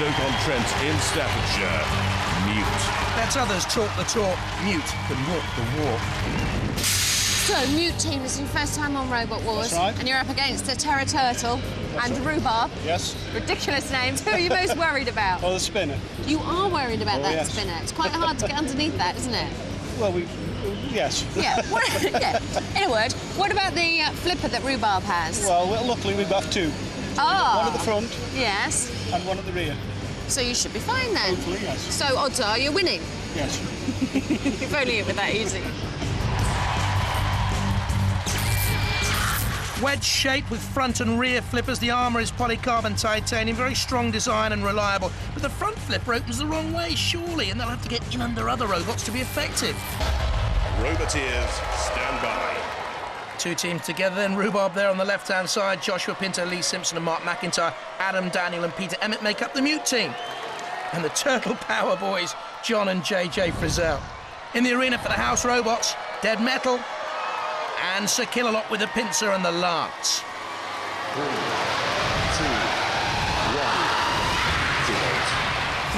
Stoke-on-Trent in Staffordshire. Mute. Let others talk the talk. Mute can walk the walk. So, Mute team, this is your first time on Robot Wars. That's right. And you're up against a Terror Turtle and Roobarb. Yes. Ridiculous names. Who are you most worried about? Oh, the spinner. You are worried about that yes. spinner. It's quite hard to get underneath that, isn't it? Well, yes. Yeah. Yeah. In a word, what about the flipper that Roobarb has? Well, luckily we've got two. Oh. One at the front Yes. and one at the rear. So you should be fine then. Hopefully, yes. So odds are you're winning. Yes. If only it were that easy. Wedge shape with front and rear flippers. The armour is polycarbon titanium, very strong design and reliable. But the front flipper opens the wrong way, surely, and they'll have to get in under other robots to be effective. Roboteers, stand by. Two teams together, then Rhubarb there on the left-hand side. Joshua Pinto, Lee Simpson and Mark McIntyre, Adam, Daniel and Peter Emmett make up the Mute team. And the Turtle Power Boys, John and JJ Frizzell. In the arena for the House Robots, Dead Metal and Sir Killalot with the pincer and the lance. 3, 2,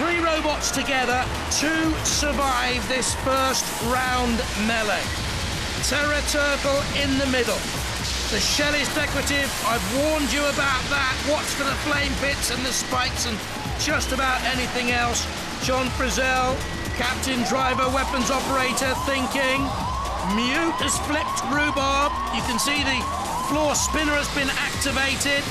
1, 3 robots together, 2 survive this first round melee. Terror Turtle in the middle. The shell is decorative. I've warned you about that. Watch for the flame pits and the spikes and just about anything else. John Frizzell, captain, driver, weapons operator, thinking. Mute has flipped Rhubarb. You can see the floor spinner has been activated.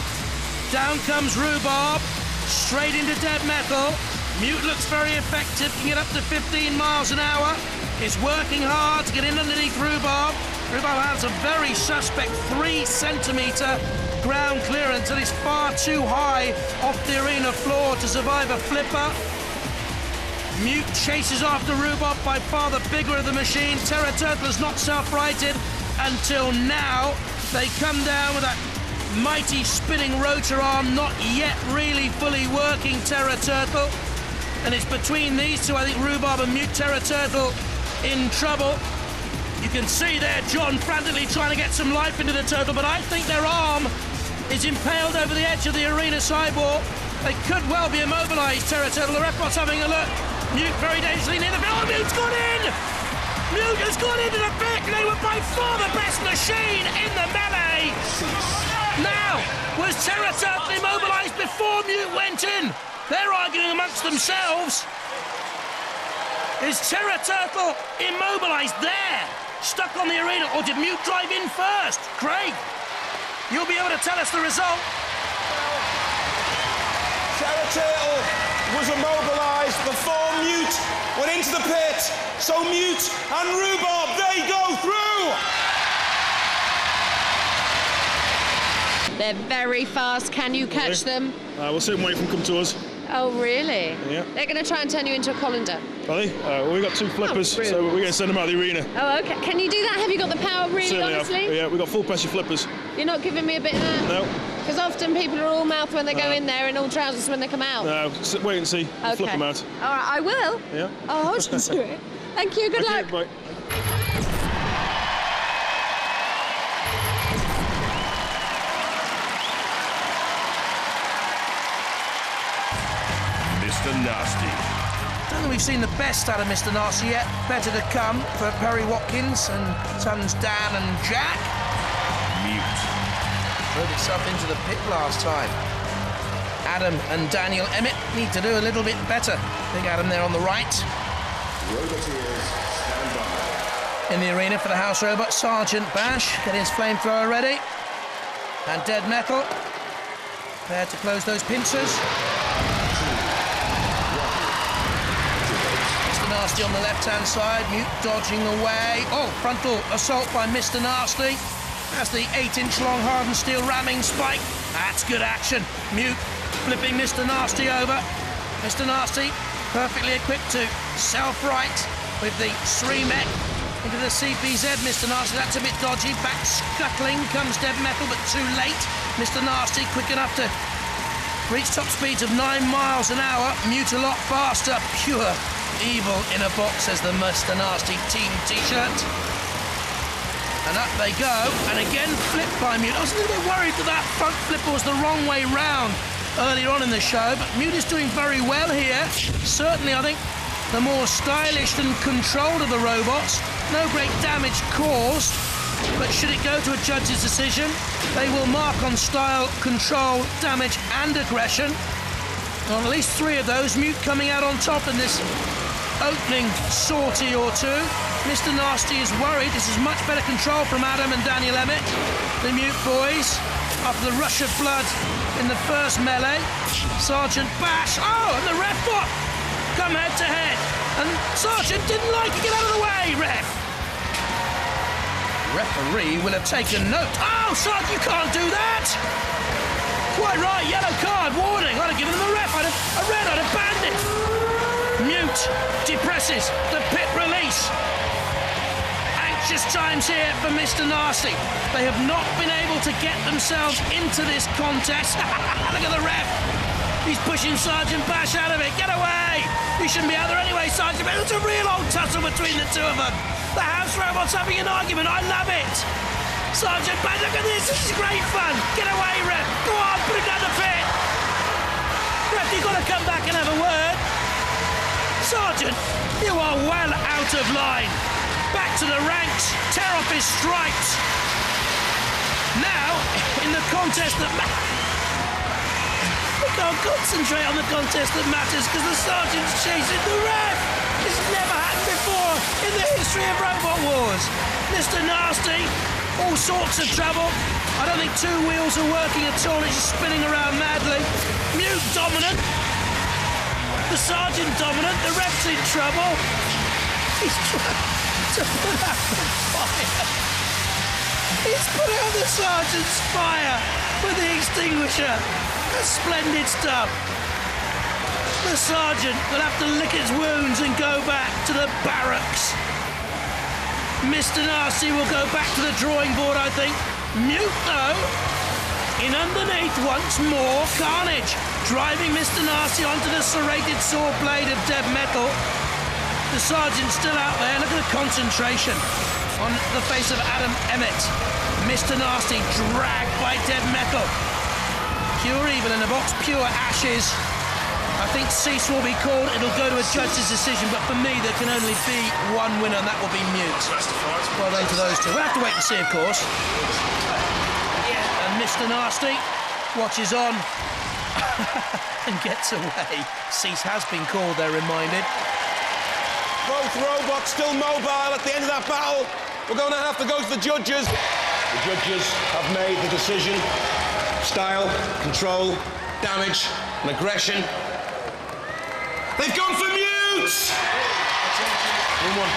Down comes Rhubarb, straight into Dead Metal. Mute looks very effective, can get up to 15 miles an hour. Is working hard to get in underneath Rhubarb. Rhubarb has a very suspect 3-centimetre ground clearance and is far too high off the arena floor to survive a flipper. Mute chases after Rhubarb, by far the bigger of the machine. Terror Turtle is not self-righted until now. They come down with that mighty spinning rotor arm, not yet really fully working Terror Turtle. And it's between these two, I think Rhubarb and Mute. Terror Turtle in trouble. You can see there John frantically trying to get some life into the turtle, but I think their arm is impaled over the edge of the arena sidewall. They could well be immobilised, Terror Turtle. The ref bot's having a look. Mute very dangerously near the pit. Oh, Mute's gone in! Mute has gone into the pit. They were by far the best machine in the melee. Now, was Terror Turtle immobilised before Mute went in? They're arguing amongst themselves. Is Terror Turtle immobilised there? Stuck on the arena, or did Mute drive in first? Craig, you'll be able to tell us the result. Terror Turtle was immobilised before Mute went into the pit. So Mute and Rhubarb, they go through. They're very fast. Can you catch them? We'll sit and wait for them to come to us. Oh, really? Yeah. They're going to try and turn you into a colander. Are they? Well, we've got 2 flippers, rude. so we're going to send them out of the arena. Oh, OK. Can you do that? Have you got the power, really, Certainly honestly? have. Yeah, we've got full pressure flippers. You're not giving me a bit of that? No. Because often people are all mouth when they go in there and all trousers when they come out. No, wait and see. We'll flip them out. All right, I will. Yeah. I'll hold you to it. Thank you, good luck. Bye. Mr. Nasty. I don't think we've seen the best out of Mr. Nasty yet. Better to come for Perry Watkins and sons Dan and Jack. Mute. Drove itself into the pit last time. Adam and Daniel Emmett need to do a little bit better. Big Adam there on the right. Roboteers, stand by. In the arena for the House Robot, Sergeant Bash getting his flamethrower ready. And Dead Metal. There to close those pincers. Mr. Nasty on the left-hand side, Mute dodging away. Oh, frontal assault by Mr. Nasty. That's the 8-inch long hardened steel ramming spike. That's good action. Mute flipping Mr. Nasty over. Mr. Nasty perfectly equipped to self-right with the SRE-mech into the CPZ. Mr. Nasty, that's a bit dodgy. Back scuttling comes Dead Metal, but too late. Mr. Nasty quick enough to reach top speeds of 9 miles an hour. Mute a lot faster. Pure evil in a box, says the Mr. Nasty team t-shirt. And up they go, and again flipped by Mute. I was a little bit worried that front flipper was the wrong way round. earlier on in the show, but Mute is doing very well here. Certainly, I think, the more stylish and controlled of the robots. No great damage caused, but should it go to a judge's decision, they will mark on style, control, damage and aggression. On at least 3 of those, Mute coming out on top in this opening sortie or two. Mr. Nasty is worried. This is much better control from Adam and Daniel Emmett, the Mute boys, after the rush of blood in the first melee. Sergeant Bash, and the ref bot come head to head, and Sergeant didn't like it. Get out of the way, ref. Referee will have taken note. Oh, Sergeant, you can't do that. Quite right, yellow card, warning. I'd have given them a ref. I'd have banned it. Mute depresses the pit release. Anxious times here for Mr. Nasty. They have not been able to get themselves into this contest. Look at the ref. He's pushing Sergeant Bash out of it. Get away! You shouldn't be out there anyway, Sergeant Bash. It's a real old tussle between the two of them. The house robot's having an argument. I love it. Sergeant Bash, look at this. This is great fun. Get away, ref. Go on, put it down the pit. Ref, you've got to come back and have a word. Sergeant, you are well out of line. Back to the ranks. Tear off his stripes. Now, in the contest that we can't concentrate on the contest that matters because the sergeant's chasing the ref. This has never happened before in the history of Robot Wars. Mr. Nasty, all sorts of trouble. I don't think 2 wheels are working at all. It's just spinning around madly. Mute dominant. The sergeant dominant. The ref's in trouble. He's trying to put out the fire. He's put out the sergeant's fire with the extinguisher. That's splendid stuff. The sergeant will have to lick his wounds and go back to the barracks. Mr. Nasty will go back to the drawing board, I think. Mute, though, in underneath once more. Carnage driving Mr. Nasty onto the serrated saw blade of dead metal. The sergeant's still out there. Look at the concentration on the face of Adam Emmett. Mr. Nasty dragged by dead metal. Pure evil in the box, pure ashes. I think cease will be called. It'll go to a judge's decision, but for me, there can only be one winner, and that will be Mute. Well done to those two. We'll have to wait and see, of course. And Mr. Nasty watches on and gets away. Cease has been called, they're reminded. Both robots still mobile at the end of that battle. We're going to have to go to the judges. The judges have made the decision. Style, control, damage, and aggression. They've gone for Mute! You won one.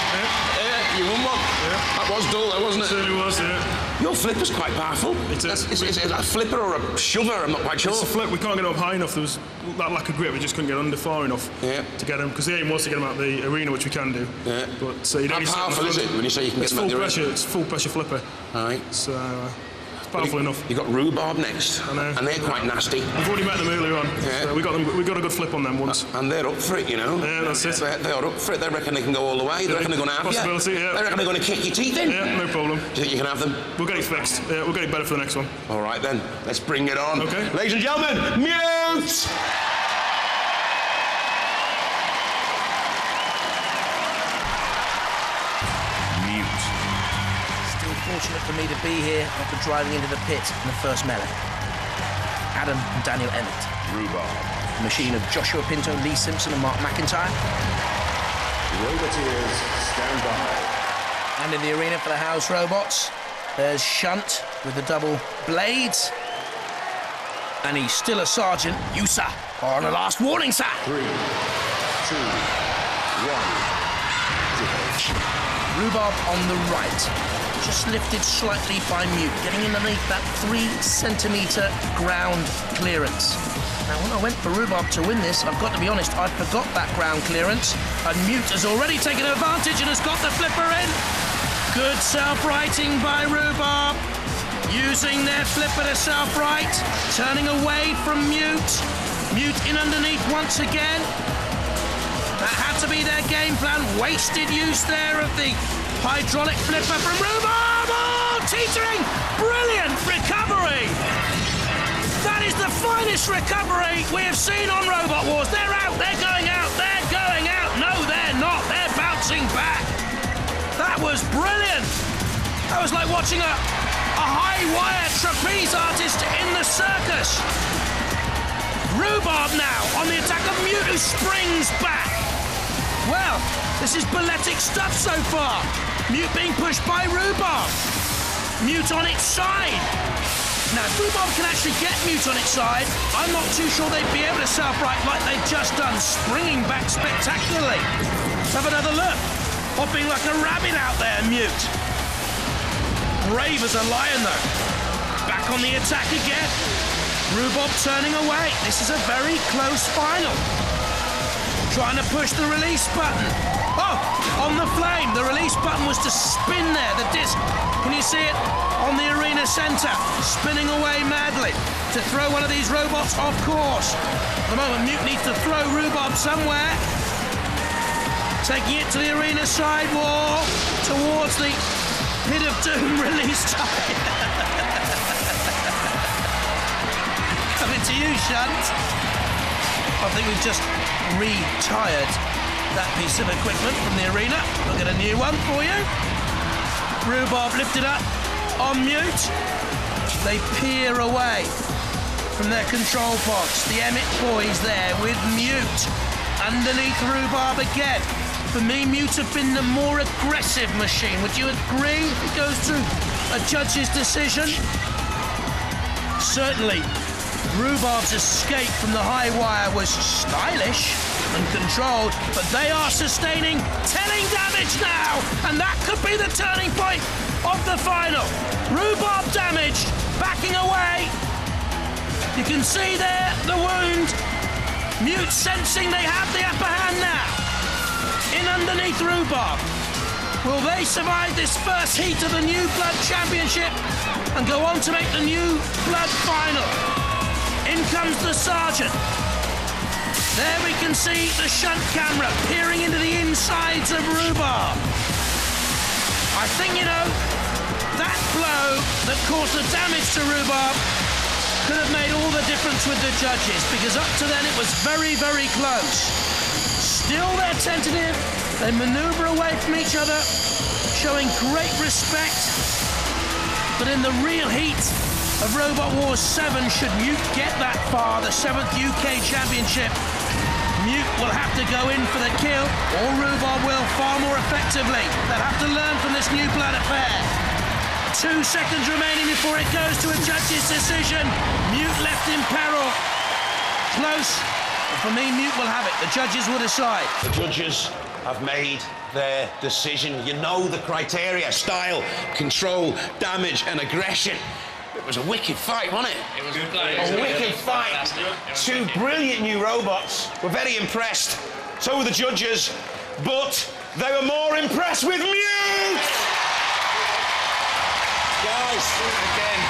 Yeah, you won one. Yeah. That was dull, though, wasn't it? It certainly was, yeah. Your flipper's quite powerful. It is. Is it a flipper or a shover? I'm not quite sure. It's a flip. We can't get up high enough. There was that lack of grip. We just couldn't get under far enough to get them. Because the aim was to get them out the arena, which we can do. Yeah. But you don't. How powerful is it when you say you can get them out the arena? It's full pressure flipper. All right. So powerful enough. You got Roobarb next, I know. And they're quite nasty. We've already met them earlier on. Yeah. So we got a good flip on them once. And they're up for it, you know. Yeah, that's it. They are up for it. They reckon they can go all the way. They reckon they're going to have possibility, you. Yeah. They reckon they're going to kick your teeth in. Yeah, no problem. Do you think you can have them? We'll get it fixed. Yeah, we'll get it better for the next one. All right then, let's bring it on. Okay. Ladies and gentlemen, Mute! Fortunate for me to be here after driving into the pit in the first melee. Adam and Daniel Emmett. Roobarb. The machine of Joshua Pinto, Lee Simpson and Mark McIntyre. Roboteers, stand by. And in the arena for the house robots, there's Shunt with the double blades. And he's still a sergeant. You, sir, are on a last warning, sir. 3, 2, 1. Rhubarb on the right. Just lifted slightly by Mute, getting underneath that 3-centimetre ground clearance. Now, when I went for Rhubarb to win this, I've got to be honest, I forgot that ground clearance, and Mute has already taken advantage and has got the flipper in. Good self-righting by Rhubarb, using their flipper to self-right, turning away from Mute. Mute in underneath once again. That had to be their game plan. Wasted use there of the hydraulic flipper from Rhubarb. Oh, teetering! Brilliant recovery! That is the finest recovery we have seen on Robot Wars. They're out, they're going out, they're going out. No, they're not, they're bouncing back. That was brilliant. That was like watching a high-wire trapeze artist in the circus. Roobarb now on the attack of Mute, who springs back. Well, this is balletic stuff so far. Mute being pushed by Roobarb. Mute on its side. Now, if Roobarb can actually get Mute on its side, I'm not too sure they'd be able to self-right like they've just done, springing back spectacularly. Let's have another look. Hopping like a rabbit out there, Mute. Brave as a lion, though. Back on the attack again. Roobarb turning away. This is a very close final. Trying to push the release button. Oh, on the flame. The release button was to spin there. The disc, can you see it? On the arena centre. Spinning away madly. To throw one of these robots off course. At the moment, Mute needs to throw Roobarb somewhere. Taking it to the arena side wall. Towards the Pit of Doom release time. Coming to you, Shunt. I think we've just retired that piece of equipment from the arena. We'll get a new one for you. Roobarb lifted up on Mute. They peer away from their control pods. The Emmett boys there with Mute. Underneath Roobarb again. For me, Mute have been the more aggressive machine. Would you agree if it goes to a judge's decision? Certainly, Rhubarb's escape from the high wire was stylish and controlled, but they are sustaining telling damage now, and that could be the turning point of the final. Rhubarb damaged, backing away. You can see there the wound. Mute sensing they have the upper hand now. In underneath Rhubarb. Will they survive this first heat of the New Blood Championship and go on to make the New Blood Final? In comes the Sergeant. There we can see the shunt camera peering into the insides of Rhubarb. I think, you know, that blow that caused the damage to Rhubarb could have made all the difference with the judges, because up to then it was very, very close. Still they're tentative, they manoeuvre away from each other, showing great respect. But in the real heat of Robot Wars 7, should Mute get that far, the 7th UK Championship, Mute will have to go in for the kill, or Rhubarb will far more effectively. They'll have to learn from this New Blood affair. 2 seconds remaining before it goes to a judge's decision. Mute left in peril. Close. For me, Mute will have it. The judges will decide. The judges have made their decision. You know the criteria: style, control, damage, and aggression. It was a wicked fight, wasn't it? It was a wicked fight. 2 brilliant new robots. We're very impressed. So were the judges, but they were more impressed with Mute. Guys, again,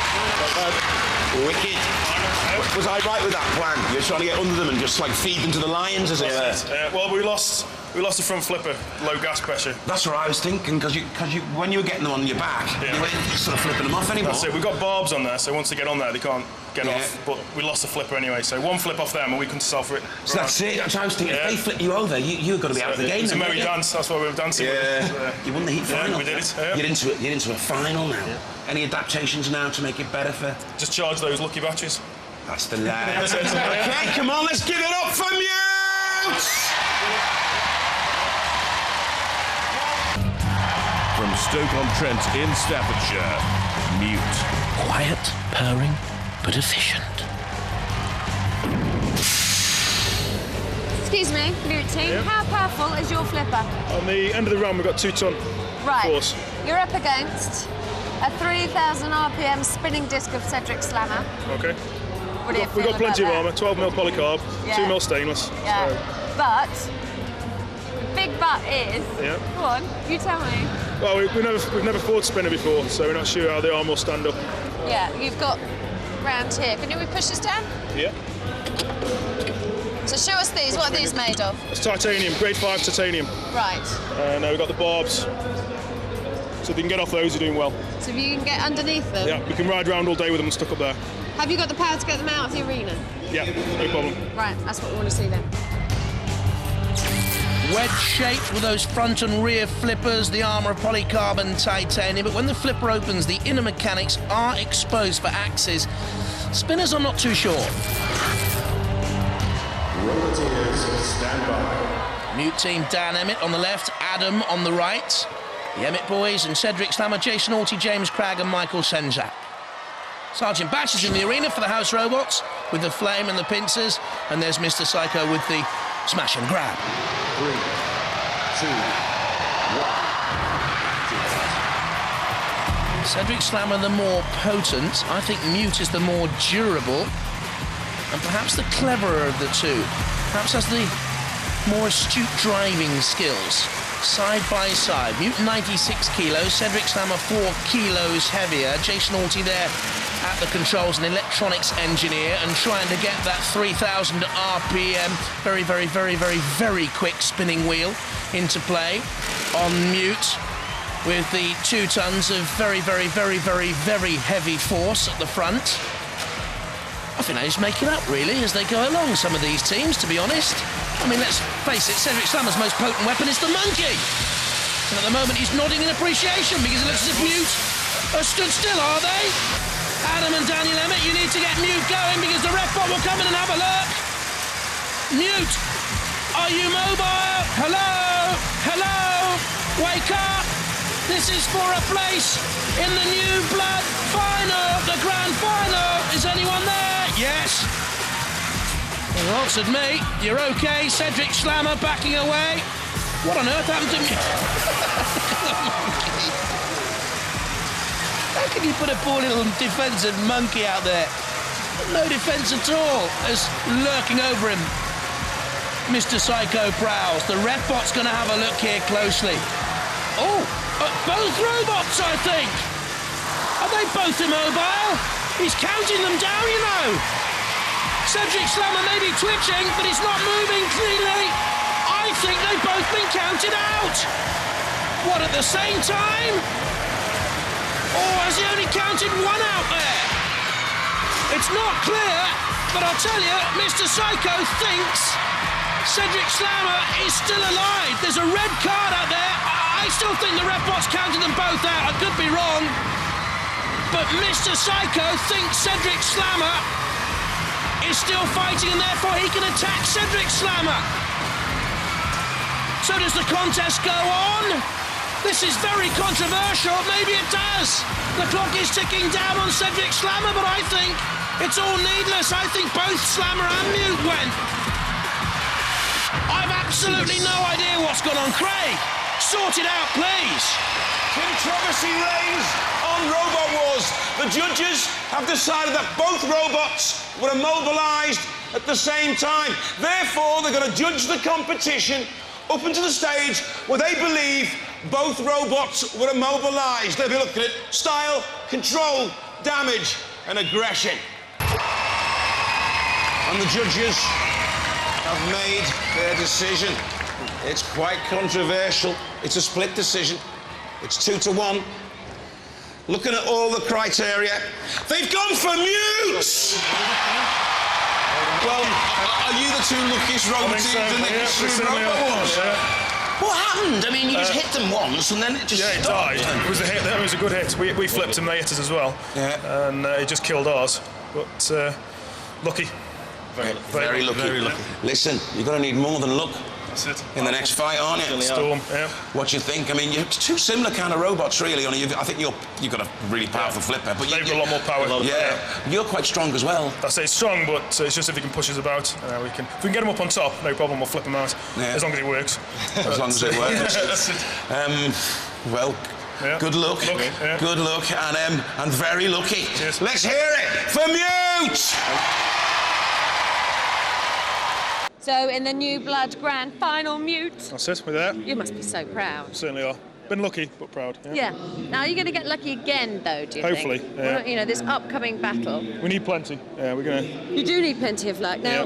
wicked. Was I right with that plan? You're trying to get under them and just like feed them to the lions, as it were? Well, we lost the front flipper, low gas pressure. That's what I was thinking, because when you were getting them on your back, you weren't sort of flipping them off anymore. That's it. We've got barbs on there, so once they get on there, they can't get off. But we lost the flipper anyway, so 1 flip off them and we can self it. So that's it. That's what I was thinking. If they flip you over, you've got to be out of the game. It's a merry dance. That's why we were dancing. Yeah. You won the heat final. We did it. You're into a final now. Yeah. Any adaptations now to make it better for? Just charge those lucky batteries. That's the lad. Okay, come on, let's give it up for Mute! From Stoke-on-Trent in Staffordshire, Mute. Quiet, purring, but efficient. Excuse me, Mute team, how powerful is your flipper? On the end of the run, we've got 2 ton force. You're up against a 3,000 RPM spinning disc of Cedric Slammer. Okay. What do you We've got plenty of that? armour, 12mm polycarb, 2mm stainless. Yeah. So. But, big but is, go on, you tell me. Well, we've never fought spinner before, so we're not sure how the arm will stand up. Yeah, you've got round here. Can we push this down? Yeah. So show us these. What are these made of? It's titanium, grade 5 titanium. Right. And we've got the barbs. So if you can get off those, you're doing well. So if you can get underneath them? Yeah, we can ride around all day with them stuck up there. Have you got the power to get them out of the arena? Yeah, no problem. Right, that's what we want to see then. Wedge-shaped with those front and rear flippers, the armour of polycarbon titanium, but when the flipper opens, the inner mechanics are exposed for axes. Spinners, I'm not too sure. Rocketeers, stand by. Mute team, Dan Emmett on the left, Adam on the right. The Emmett boys and Cedric Slammer, Jason Orty, James Cragg and Michael Senzak. Sergeant Batch is in the arena for the house robots with the flame and the pincers, and there's Mr. Psycho with the smash and grab. 3, 2, 1. Cedric Slammer the more potent. I think Mute is the more durable and perhaps the cleverer of the two. Perhaps has the more astute driving skills. Side by side. Mute 96 kilos, Cedric Slammer 4 kilos heavier. Jason Orty there at the controls, an electronics engineer, and trying to get that 3,000 RPM, very, very, very, very, very quick spinning wheel into play on Mute with the 2 tons of very, very, very, very, very heavy force at the front. I think they just make it up, really, as they go along, some of these teams, to be honest. I mean, let's face it, Cedric Slammer's most potent weapon is the monkey. And at the moment, he's nodding in appreciation because it looks as if Mute are stood still, are they? Adam and Daniel Emmett, you need to get Mute going because the ref bot will come in and have a look. Mute, are you mobile? Hello? Hello? Wake up. This is for a place in the New Blood final, the grand final. Is anyone there? Yes. You answered me. You're okay. Cedric Slammer backing away. What on earth happened to Mute? How can you put a poor little defensive monkey out there? No defence at all. As lurking over him, Mr. Psycho prowls. The ref bot's going to have a look here closely. Oh, both robots, I think. Are they both immobile? He's counting them down, you know. Cedric Slammer may be twitching, but he's not moving cleanly. I think they've both been counted out. What, at the same time? Or has he only counted one out there? It's not clear, but I'll tell you, Mr. Psycho thinks Cedric Slammer is still alive. There's a red card out there. I still think the ref bot's counted them both out. I could be wrong. But Mr. Psycho thinks Cedric Slammer is still fighting and therefore he can attack Cedric Slammer. So does the contest go on? This is very controversial. Maybe it does. The clock is ticking down on Cedric Slammer, but I think it's all needless. I think both Slammer and Mute went. I've absolutely no idea what's gone on. Craig, sort it out, please. Controversy reigns on Robot Wars. The judges have decided that both robots were immobilised at the same time. Therefore, they're going to judge the competition up into the stage where they believe both robots were immobilised. They'll be looking at style, control, damage and aggression. And the judges have made their decision. It's quite controversial. It's a split decision. It's 2-1. Looking at all the criteria, they've gone for Mute! Well, are you the two luckiest robot teams in the history of Robot Wars? What happened? I mean, you just hit them once and then it just stopped. It died. It was a hit. It was a good hit. We flipped them, they hit us as well. Yeah. And it just killed ours. But lucky. Very lucky. Very lucky. Listen, you're going to need more than luck. That's it. In the next fight, aren't you? Storm, yeah. What do you think? I mean, you're two similar kind of robots, really. Only I think you've got a really powerful flipper. But they've got a lot more power. Yeah. You're quite strong as well. I say strong, but it's just if he can push us about, we can. If we can get him up on top, no problem. We'll flip him out. Yeah. As long as it works. As long as it works. Well. Yeah. Good luck. Good luck, and very lucky. Cheers. Let's hear it for Mute. So in the New Blood Grand Final, Mute. That's it, we're there. You must be so proud. Certainly are. Been lucky, but proud. Yeah. Now, are you going to get lucky again, though, do you Hopefully, think? yeah. Well, you know, this upcoming battle. We need plenty. Yeah, we're going to... You do need plenty of luck. Now,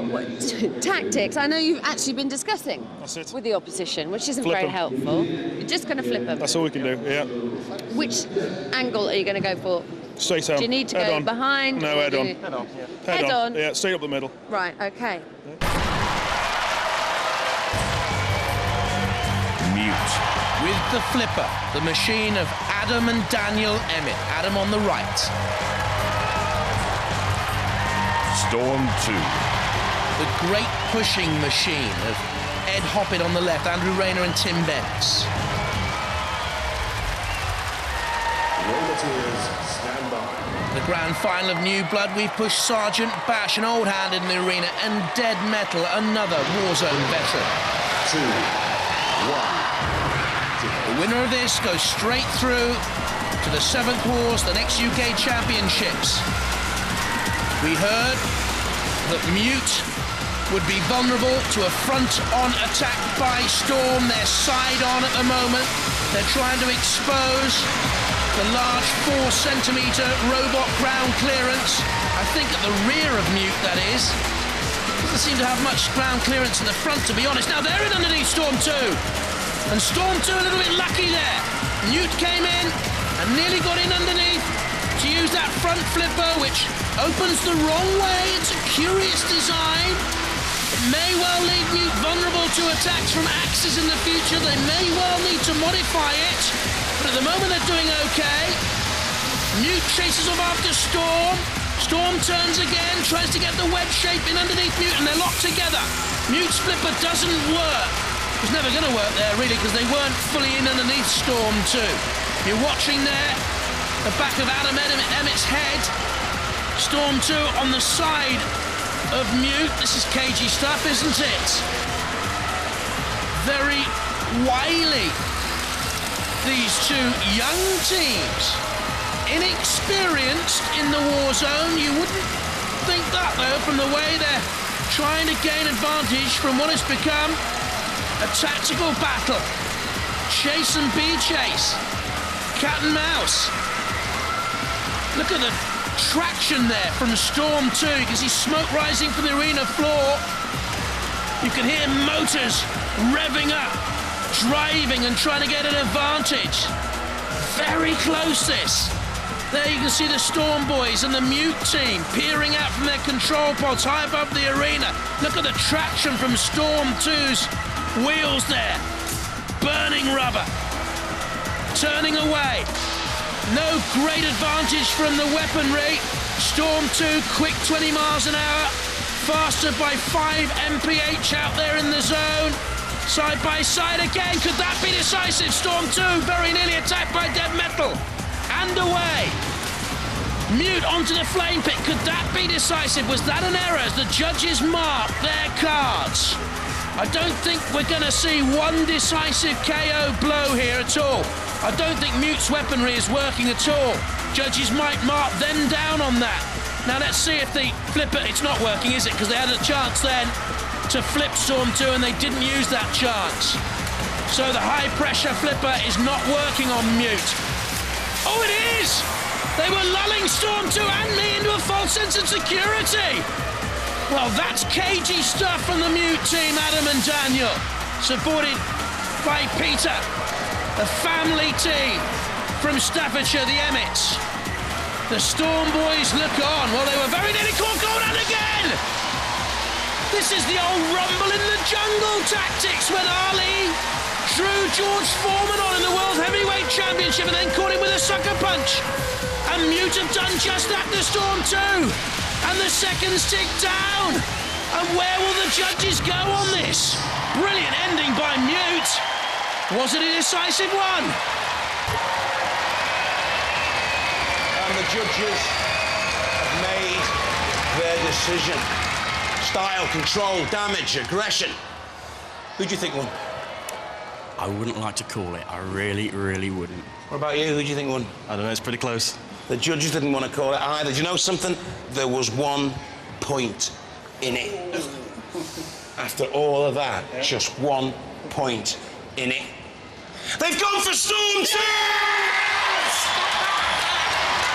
tactics, I know you've actually been discussing with the opposition, which isn't very helpful. You're just going to flip them. That's all we can do, yeah. Which angle are you going to go for? Straight on. Do you need to go behind? No, head on. Head on, yeah. Head on? Yeah, straight up the middle. Right, okay. Mute. With the flipper, the machine of Adam and Daniel Emmett. Adam on the right. Storm 2. The great pushing machine of Ed Hoppit on the left, Andrew Rayner and Tim Betts. Volunteers, stand by. The grand final of New Blood, we've pushed Sergeant Bash, an old hand in the arena, and Dead Metal, another Warzone veteran. 2, 1. The winner of this goes straight through to the 7th Wars, the next UK Championships. We heard that Mute would be vulnerable to a front-on attack by Storm. They're side-on at the moment. They're trying to expose the large 4-centimetre robot ground clearance. I think at the rear of Mute, that is. Doesn't seem to have much ground clearance in the front, to be honest. Now they're in underneath Storm 2. And Storm 2 a little bit lucky there. Mute came in and nearly got in underneath to use that front flipper, which opens the wrong way. It's a curious design. It may well leave Mute vulnerable to attacks from axes in the future. They may well need to modify it. But at the moment they're doing okay. Mute chases off after Storm. Storm turns again, tries to get the wedge shape in underneath Mute, and they're locked together. Mute's flipper doesn't work. It was never going to work there, really, because they weren't fully in underneath Storm 2. You're watching there, the back of Adam Emmett's head. Storm 2 on the side of Mute. This is cagey stuff, isn't it? Very wily. These two young teams, inexperienced in the war zone. You wouldn't think that, though, from the way they're trying to gain advantage from what has become a tactical battle. Chase and be chase. Cat and mouse. Look at the traction there from Storm 2. You can see smoke rising from the arena floor. You can hear motors revving up, driving and trying to get an advantage. Very close, this. There you can see the Storm boys and the Mute team peering out from their control pods high above the arena. Look at the traction from Storm 2's wheels there. Burning rubber. Turning away. No great advantage from the weaponry. Storm 2, quick 20 miles an hour. Faster by 5 mph out there in the zone. Side by side again. Could that be decisive? Storm 2 very nearly attacked by Dead Metal. And away. Mute onto the flame pit. Could that be decisive? Was that an error as the judges mark their cards? I don't think we're going to see one decisive KO blow here at all. I don't think Mute's weaponry is working at all. Judges might mark them down on that. Now let's see if the flipper... It's not working, is it? Because they had a chance then to flip Storm 2 and they didn't use that chance. So the high-pressure flipper is not working on Mute. Oh, it is! They were lulling Storm 2 and me into a false sense of security. Well, that's cagey stuff from the Mute team, Adam and Daniel. Supported by Peter, the family team from Staffordshire, the Emmets. The Storm boys look on. Well, they were very nearly caught gold and again! This is the old rumble in the jungle tactics when Ali drew George Foreman on in the World Heavyweight Championship and then caught him with a sucker punch. And Mute have done just that to Storm 2. And the seconds tick down. And where will the judges go on this? Brilliant ending by Mute. Was it a decisive one? And the judges have made their decision. Style, control, damage, aggression. Who do you think won? I wouldn't like to call it. I really, really wouldn't. What about you? Who do you think won? I don't know, it's pretty close. The judges didn't want to call it either. Do you know something? There was 1 point in it. After all of that, just 1 point in it. They've gone for Storm 2! Yes!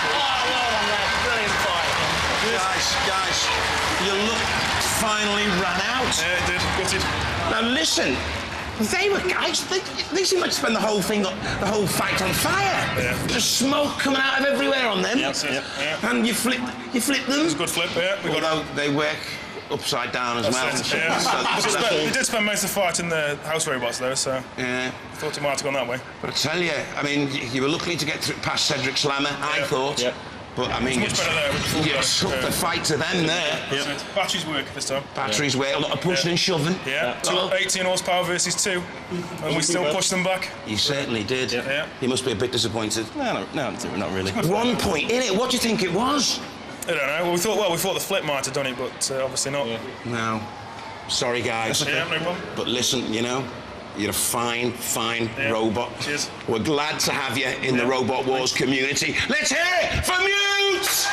Oh, well done, lad. Brilliant fight. Guys, your luck finally ran out. Yeah, it did. Gutted. Now listen, They were guys. They seemed like to spend the whole fight on fire. Yeah. Just smoke coming out of everywhere on them. Yeah. And you flip them. It's a good flip. Yeah. Although they work upside down as well. They did spend most of the fight in the house robots though, so I thought it might have gone that way. But I tell you, I mean, you were lucky to get past Cedric Slammer, I thought. Yeah. But I mean, you took the fight to them there. Yeah. Batteries work this time. Batteries work, a lot of pushing and shoving. Yeah, 18 horsepower versus 2, and we still pushed them back. You certainly did. Yeah. You must be a bit disappointed. No, not really. 1 point in it. What do you think it was? I don't know. We thought the flip might have done it, but obviously not. Yeah. No. Sorry, guys. Yeah, no problem. But listen, you know, you're a fine robot. Cheers. We're glad to have you in the Robot Wars community. Let's hear it for Mute!